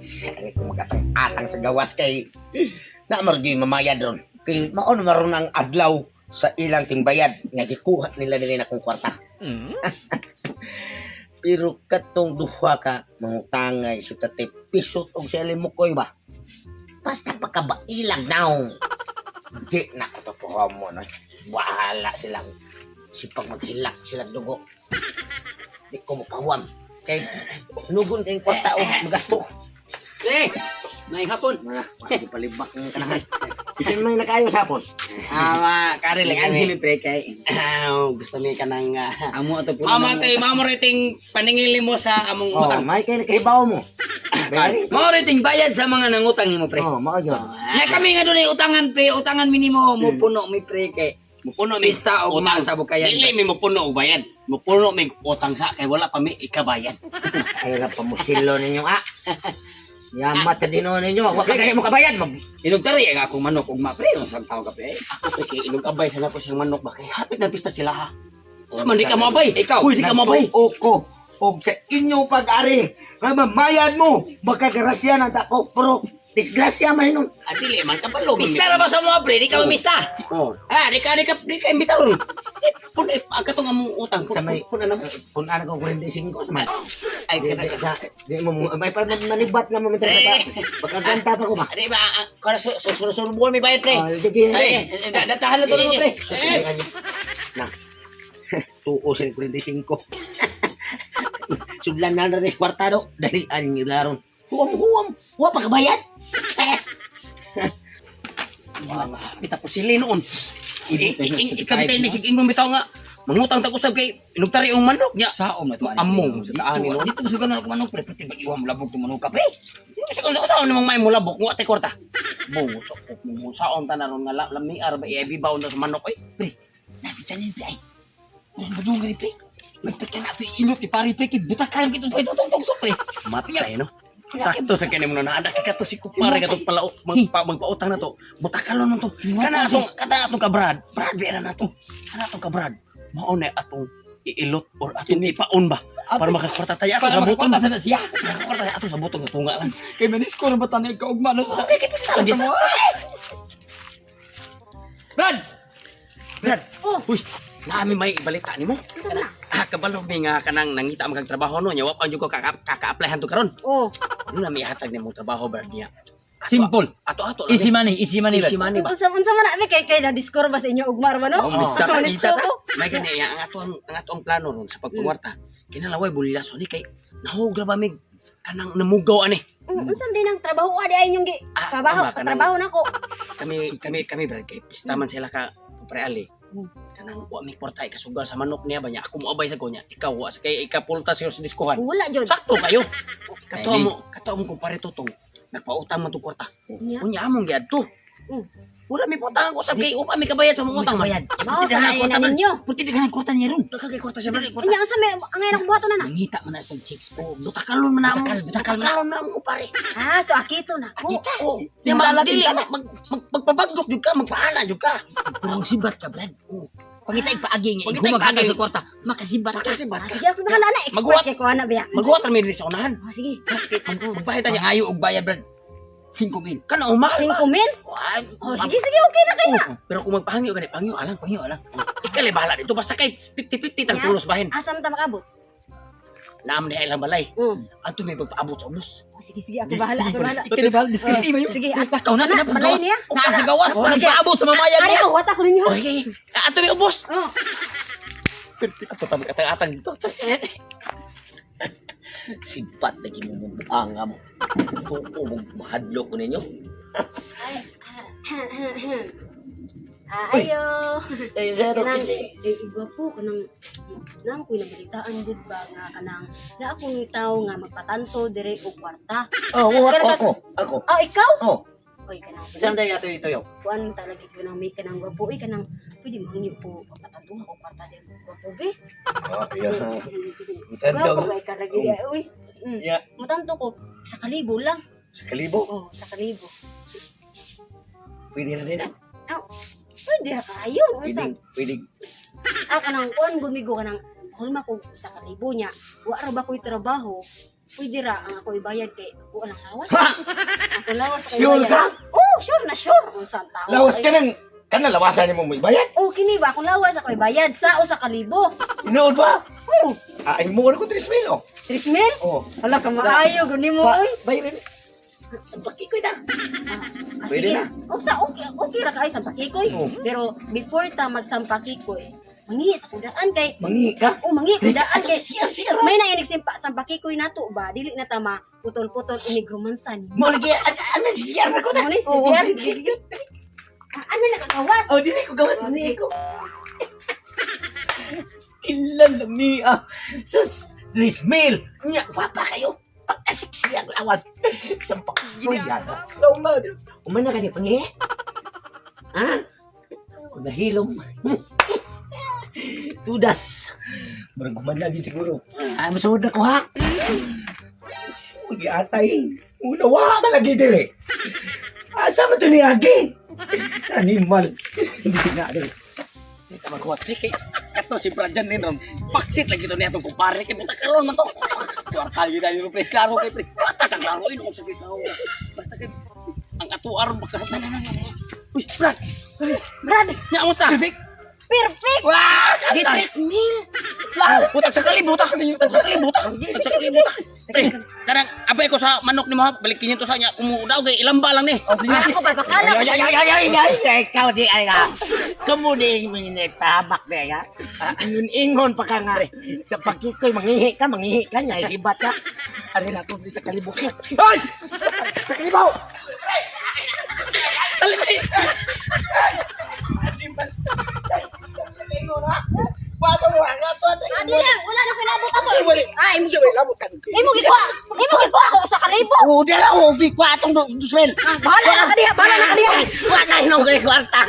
Sari ko magatang-atang sa gawas kay namargi mamayad ron. Kay mao na maron ang adlaw sa ilang tingbayad nga gikuha nila dili na kong kwarta. Pero katong duha ka mangutangay sa tatay pisot og sili mo koy ba? Basta pagkabailag naong. Di na katotohan mo na. Bahala silang sipag maghilak silang dugo. Di ko mapawam. Kay nugon kayong kwarta o magasto. May hapon. Hindi palibak ng kanahan. Kasi may nakayo sa hapon. Kari lang Ang pre kay gusto mi ka ng amo ato po. mama rating paningili mo sa among Oh, utang. may kayo nakahibaw mo. Mao rating bayad sa mga nangutang nimo pre. Oh, mao yun. Nya kami nga dunay utangan pre, utangan minimo mo puno mi pre kay Mupuno mi pista og utang sa bukayan. Dili mi mupuno og bayad. Mupuno mi utang sa kay wala pa mi ikabayad. Ay, pamusilo ninyo, Yamat sa dino ninyo. Huwag ka kayo mo kabayad. Inugtari ang akong manok ug ma pre, usang tao ka pre. Ako kasi ilog abay sa nako siyang manok ba kay hapit na pista sila ha. Sa man di ka mabay. Ikaw, Uy, di ka mabay. Oko. Og sa inyong pag-ari. Nga mamayad mo. Magkagarasya ng dako. Pero, disgrasya man nung. Dili man kabalo. Pista ra ba sa mga pre, di ka mamista. Oh. Di ka imbita ron. Pun katong among utang. Sa may, pun na mo. punaan ko 45 sa man. Ay Di mo, may pa manibat nga mo ka. Pagkaganta pa ko ba? Di ba kana susunod mo mi bayad pre. Sige. Ay, datahan na to mo pre. Na. Tuo sa 45. Sudlan na rin kwartado. Dalian nyo laron. Huwam. Huwam pa kabayad. Bita ko sili noon. Ikabitay ni sige mo bitaw nga. Mangutang ta usab kay inugtari ang manok niya. Saom na to Among sa kaani no. Dito sa ganang manok pre, pati pag iwam labog to manok ka pre. Sa saan namang may mulabok mo ate kwarta. Bo sa mo saon ta na ron nga lamiar ba ibibaw na sa manok oy. Pre, nasa chanin pre ay. Ano ba dong pre? Magpaka na ito inot ni pari pre, butakan kita pre tutong so pre. Matay no. Sakto sa kani mo na ada ka to si kupare ka to pala magpautang na to. Butakalon mo to. Kana atong ka Brad. Brad bera na to. Kana atong ka Brad. Mao na atong iilot or atong ipaon ba para makakwarta tayo ato Para sa butong. makakwarta sa siya. Makakwarta tayo ato sa butong nga tunga lang. Kay manisko na ba tanay ka ugma no? Okay, kaya pista lagi sa... Brad! Oh. Uy, naami may balita ni mo. Kabalo mi nga kanang nangita magag trabaho no, nya wa pa jud ko kaka-applyan to karon. Oh. Ano na may hatag nimo trabaho Brad niya? Simple. Ato Easy money Brad. Easy money ba? Unsa man na kay na discover ba sa inyo ugmar ba no? Oh, mista ka, Ano, mista gusto ka. ko? May gani ang atong plano ron sa pagpangwarta. Kinalaway bulilaso ni kay nahugra ba mig kanang namugaw ani. Unsa din ang trabaho adi ay inyong trabaho, tama, kanang- trabaho nako. Kami Brad kay pista man sila ka pre ali. Kanang wa mi kwarta ikasugal sa manok niya ba niya ako moabay sa kunya ikaw wa sa kay ikapultas sa diskuhan. Wala jud. Sakto kayo. Kato mo kumpare tutong. Nagpautang man to kwarta. Niya. Unya among giadto. Mm. Wala mi pautang ko sa kay upa mi kabayad sa mga utang man. Mao sa ay na ninyo. Puti di ka ng kwarta niya ron. Nakagay kwarta siya bali kwarta. Unya unsa may ang ayong buhaton na na? Nangita man na sa chicks Oh, po. butakalon man na mo. Butakal nga. Butakalon na mo kumpare. Ah, so akito nako. Oh, di Yung dala dili din magpabaglok jud ka, magpaana jud ka. Pero sibat ka Brad. Oh. Pangitay paagi nga. Pangitay Humaghaga paagi. sa kwarta. Makasibat ka. Makasibat ka. Sige ako bahala na expert Maghuwat. kay ko ana biya. Maghuwat ra mi diri sa unahan. Oh, sige. Magpahita niya. Ayo og bayad Brad. 5,000. Kana umahal ba? 5,000? Oh, sige okay na kay na. Pero kung magpahangyo gani, pangyo alang. Pangyo lang. Ikali bahala dito basta kay 50-50 tang Yes. pulos bahin. Asa man ta makabot? Naam ni ilang balay. Mm. Ato may pagpaabot sa ubos. Oh, sige ako bahala, ako bahala. Ikinibal, diskreti mo yun. Sige, Ikaw na, Ano, tapos balay gawas. niya? Nasa gawas, Oh, sige. nagpaabot sa mamayan Ari niya. ko wata ko ninyo. Okay. Ato may ubos. Oh. Ato tabi katang-atang dito. Sibat lagi mo mabanga mo. Oo, mahadlok ko ninyo. Ayo. Eh, zero Kanang kasi. iba po kanang nang ko nabalitaan jud ba nga kanang na akong tawo nga magpatanto dire og kwarta. Oh, ako. Oh, ikaw? Oh, Oy kanang saan tayo ato ito yung? kuan talagi ko nang may kanang gwapo kanang pwede mangyo po magpatanto ako kwarta dire gwapo be. Oh, yeah. Gwapo ba ka lagi uy. Yeah. Mutanto ko sa kalibo lang. Sa kalibo. Oh, sa kalibo. Pwede na din ah. Oh, pwede ra kayo. Pwede. Pwede. Kanang kuan gumigo kanang hulma ko sa kalibo niya. Wa ra ba ko'y trabaho? Pwede ra ang ako ibayad kay ako lang lawas. Ako lawas kay Sure bayad. ka? Oh, sure na sure. Unsa tao? Lawas ka nang lawasan ni mo may bayad. Oh, kini ba akong lawas ako ibayad sa o sa kalibo. Inood ba? Oh, Ay mo ko 3,000 oh. 3,000? Oh. Wala ka maayo guni mo oy. Bayarin. Pakikoy na. Sige. Pwede na. O sa okay ra kay sampakikoy. Oh. Pero before ta magsampakikoy, mangi sa kudaan kay Mangi ka. mangi kudaan kay Siya. may nanginig sampakikoy nato ba dili na ta putol-putol inig romansan. Mo lagi ano siya na ko na. Mo ni siya. Ano na kagawas? Oh, dili ko gawas mangi ko. Ilan lami Sus, 3,000. Nya, papa kayo. Pagkasiksi ang lawas. Sampak ko yata. Laumad. Umana ka di pangi? Ha? Nahilom. Tudas. Barang kumanda din siguro. Ay, masunod na ko ha. Mag-iatay. Unawa malagi din eh. Asa mo ito ni Agi? Animal. Hindi na rin. Kita magkuhat ni kay kato si Brajan ni ron. Paksit lagi to niya tong kumpare kay buta karon man to. Tuar kali tayo pre klaro kay pre. Basta kang klaro ino sa kita. Basta kay ang atuar makahatan na. Uy, Brad. Brad, Nya mo sa. perfect. Wah! Di 3,000. Butak sa kalibutan. Butak sa kalibutan. Butak sa kalibutan. Pre, karang abay ko sa manok ni mo balik kinyo to sa nya kumudaw kay ilamba lang ni. Ako ba bakala? Ikaw di ay nga. Kamu di minit tabak di nga. Ingon pa ka nga. Sa pagkikoy, mangihi ka niya. Isibat ka. Ano na ito sa kalibukit. Hoy! Sa kalibaw! Talibay! Bato mo ang ato at Adi lang, wala na kinabot ako. ay mo siya labot ka. Imo gikuha ako sa kalibo. Oh, di lang oh, di ko atong duswel. Bahala na ka diha, bahala na ka diha. Wala nang kay kwarta.